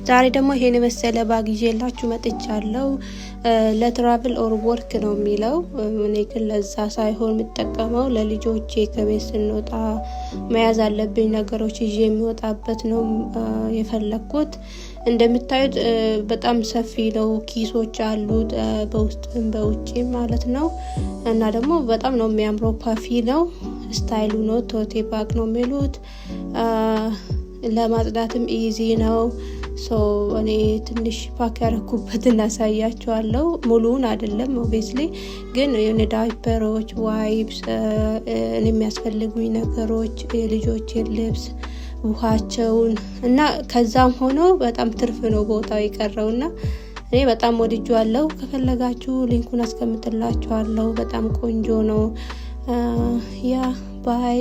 ዛሬ ደግሞ ይሄን መሰለ ባግ ይዤላችሁ መጥቻለሁ። ለትራቭል ኦር ወርክ ነው የሚለው። እኔ ግን ለዛ ሳይሆን የምጠቀመው ለልጆቼ ከቤት ስንወጣ መያዝ አለብኝ ነገሮች ይዤ የሚወጣበት ነው የፈለኩት። እንደምታዩት በጣም ሰፊ ነው፣ ኪሶች አሉት በውስጥም በውጭም ማለት ነው። እና ደግሞ በጣም ነው የሚያምረው፣ ፓፊ ነው፣ ስታይሉ ነው፣ ቶቴ ባግ ነው የሚሉት። ለማጽዳትም ኢዚ ነው። እኔ ትንሽ ፓክ ያረኩበትን አሳያችኋለሁ። ሙሉውን አይደለም ኦብቪየስሊ፣ ግን የኔ ዳይፐሮች፣ ዋይፕስ፣ እኔ የሚያስፈልጉኝ ነገሮች፣ የልጆቼን ልብስ፣ ውሃቸውን እና ከዛም ሆኖ በጣም ትርፍ ነው ቦታው የቀረውና እኔ በጣም ወድጄዋለሁ። ከፈለጋችሁ ሊንኩን አስቀምጥላችኋለሁ። በጣም ቆንጆ ነው። ያ ባይ